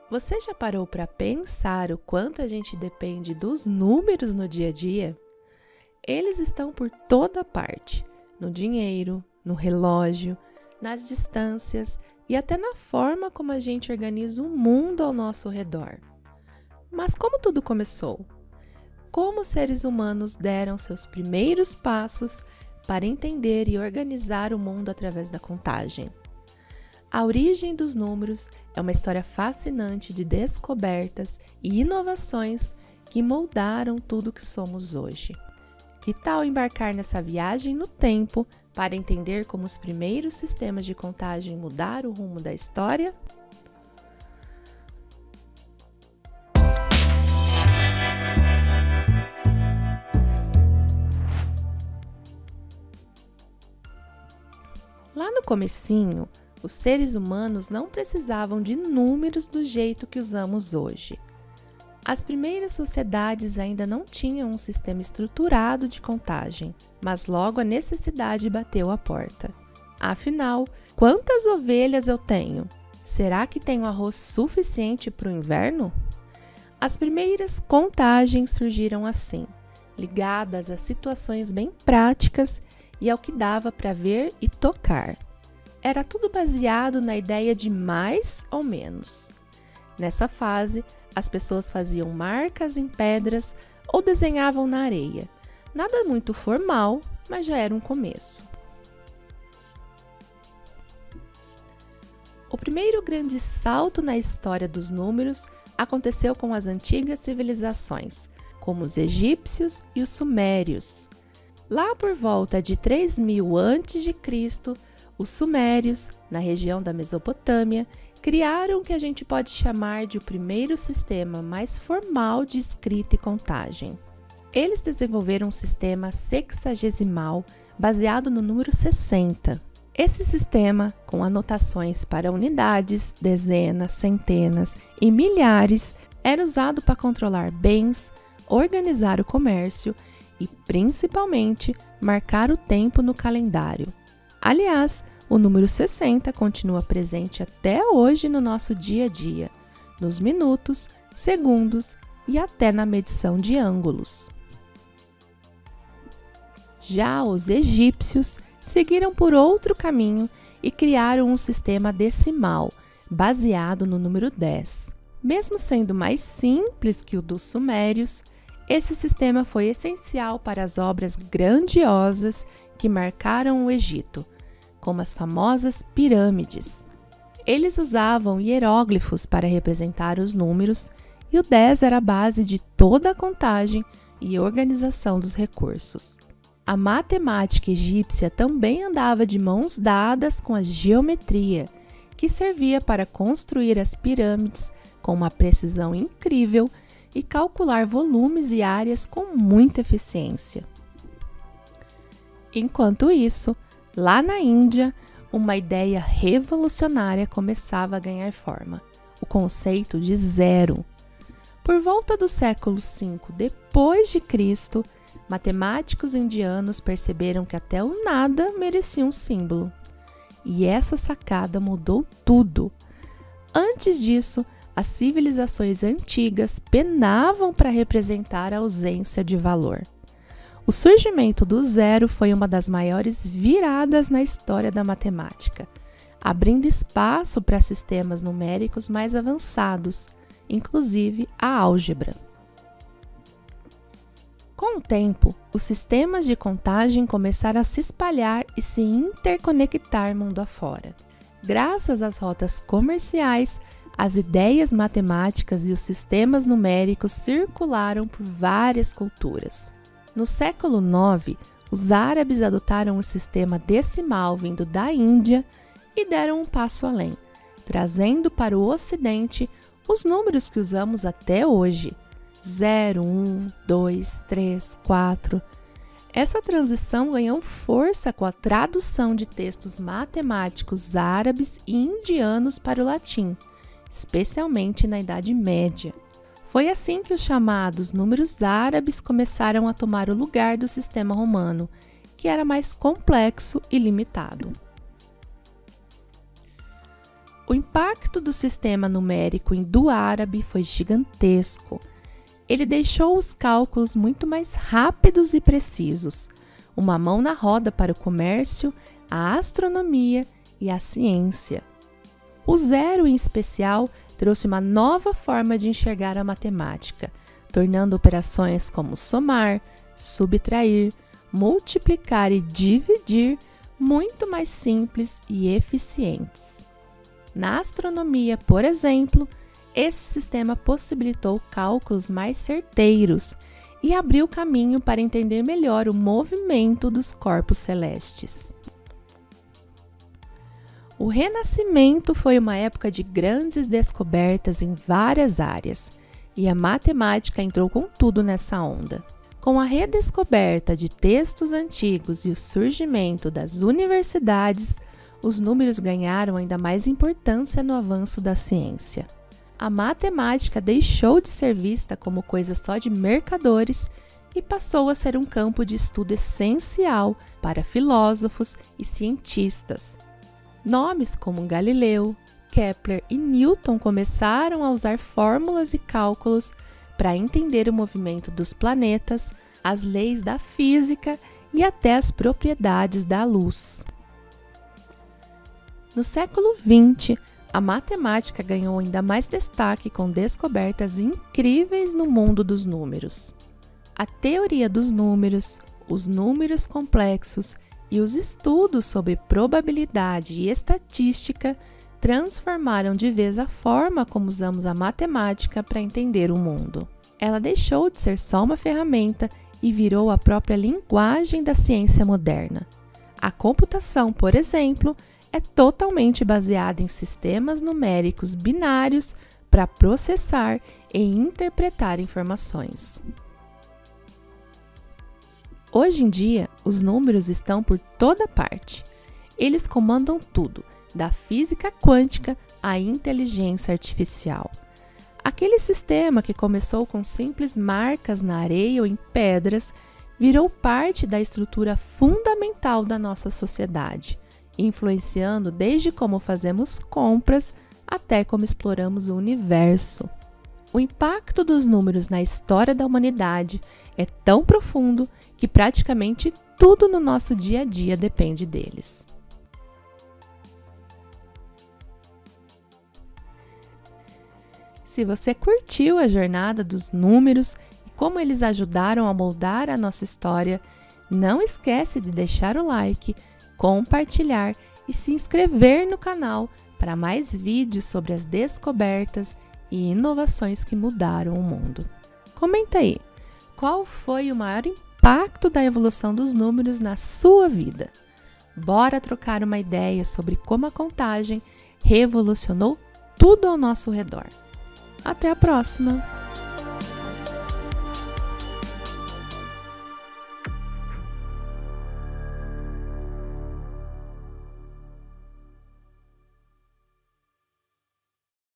Você já parou para pensar o quanto a gente depende dos números no dia a dia? Eles estão por toda parte, no dinheiro, no relógio, nas distâncias e até na forma como a gente organiza o mundo ao nosso redor. Mas como tudo começou? Como os seres humanos deram seus primeiros passos para entender e organizar o mundo através da contagem? A origem dos números é uma história fascinante de descobertas e inovações que moldaram tudo que somos hoje. Que tal embarcar nessa viagem no tempo para entender como os primeiros sistemas de contagem mudaram o rumo da história? Lá no comecinho, os seres humanos não precisavam de números do jeito que usamos hoje. As primeiras sociedades ainda não tinham um sistema estruturado de contagem, mas logo a necessidade bateu à porta. Afinal, quantas ovelhas eu tenho? Será que tenho arroz suficiente para o inverno? As primeiras contagens surgiram assim, ligadas a situações bem práticas e ao que dava para ver e tocar. Era tudo baseado na ideia de mais ou menos. Nessa fase, as pessoas faziam marcas em pedras ou desenhavam na areia. Nada muito formal, mas já era um começo. O primeiro grande salto na história dos números aconteceu com as antigas civilizações, como os egípcios e os sumérios. Lá por volta de 3000 a.C., os sumérios, na região da Mesopotâmia, criaram o que a gente pode chamar de o primeiro sistema mais formal de escrita e contagem. Eles desenvolveram um sistema sexagesimal baseado no número 60. Esse sistema, com anotações para unidades, dezenas, centenas e milhares, era usado para controlar bens, organizar o comércio e, principalmente, marcar o tempo no calendário. Aliás, o número 60 continua presente até hoje no nosso dia a dia, nos minutos, segundos e até na medição de ângulos. Já os egípcios seguiram por outro caminho e criaram um sistema decimal, baseado no número 10. Mesmo sendo mais simples que o dos sumérios, esse sistema foi essencial para as obras grandiosas que marcaram o Egito, como as famosas pirâmides. Eles usavam hieróglifos para representar os números e o 10 era a base de toda a contagem e organização dos recursos. A matemática egípcia também andava de mãos dadas com a geometria, que servia para construir as pirâmides com uma precisão incrível e calcular volumes e áreas com muita eficiência. Enquanto isso, lá na Índia, uma ideia revolucionária começava a ganhar forma, o conceito de zero. Por volta do século V d.C., matemáticos indianos perceberam que até o nada merecia um símbolo. E essa sacada mudou tudo. Antes disso, as civilizações antigas penavam para representar a ausência de valor. O surgimento do zero foi uma das maiores viradas na história da matemática, abrindo espaço para sistemas numéricos mais avançados, inclusive a álgebra. Com o tempo, os sistemas de contagem começaram a se espalhar e se interconectar mundo afora. Graças às rotas comerciais, as ideias matemáticas e os sistemas numéricos circularam por várias culturas. No século IX, os árabes adotaram o sistema decimal vindo da Índia e deram um passo além, trazendo para o Ocidente os números que usamos até hoje: 0, 1, 2, 3, 4. Essa transição ganhou força com a tradução de textos matemáticos árabes e indianos para o latim, especialmente na Idade Média. Foi assim que os chamados números árabes começaram a tomar o lugar do sistema romano, que era mais complexo e limitado. O impacto do sistema numérico indo-árabe foi gigantesco. Ele deixou os cálculos muito mais rápidos e precisos, uma mão na roda para o comércio, a astronomia e a ciência. O zero, em especial, trouxe uma nova forma de enxergar a matemática, tornando operações como somar, subtrair, multiplicar e dividir muito mais simples e eficientes. Na astronomia, por exemplo, esse sistema possibilitou cálculos mais certeiros e abriu caminho para entender melhor o movimento dos corpos celestes. O Renascimento foi uma época de grandes descobertas em várias áreas, e a matemática entrou com tudo nessa onda. Com a redescoberta de textos antigos e o surgimento das universidades, os números ganharam ainda mais importância no avanço da ciência. A matemática deixou de ser vista como coisa só de mercadores e passou a ser um campo de estudo essencial para filósofos e cientistas. Nomes como Galileu, Kepler e Newton começaram a usar fórmulas e cálculos para entender o movimento dos planetas, as leis da física e até as propriedades da luz. No século XX, a matemática ganhou ainda mais destaque com descobertas incríveis no mundo dos números. A teoria dos números, os números complexos e os estudos sobre probabilidade e estatística transformaram de vez a forma como usamos a matemática para entender o mundo. Ela deixou de ser só uma ferramenta e virou a própria linguagem da ciência moderna. A computação, por exemplo, é totalmente baseada em sistemas numéricos binários para processar e interpretar informações. Hoje em dia, os números estão por toda parte. Eles comandam tudo, da física quântica à inteligência artificial. Aquele sistema que começou com simples marcas na areia ou em pedras, virou parte da estrutura fundamental da nossa sociedade, influenciando desde como fazemos compras até como exploramos o universo. O impacto dos números na história da humanidade é tão profundo que praticamente tudo no nosso dia a dia depende deles. Se você curtiu a jornada dos números e como eles ajudaram a moldar a nossa história, não esquece de deixar o like, compartilhar e se inscrever no canal para mais vídeos sobre as descobertas e inovações que mudaram o mundo. Comenta aí, qual foi o maior impacto da evolução dos números na sua vida? Bora trocar uma ideia sobre como a contagem revolucionou tudo ao nosso redor. Até a próxima!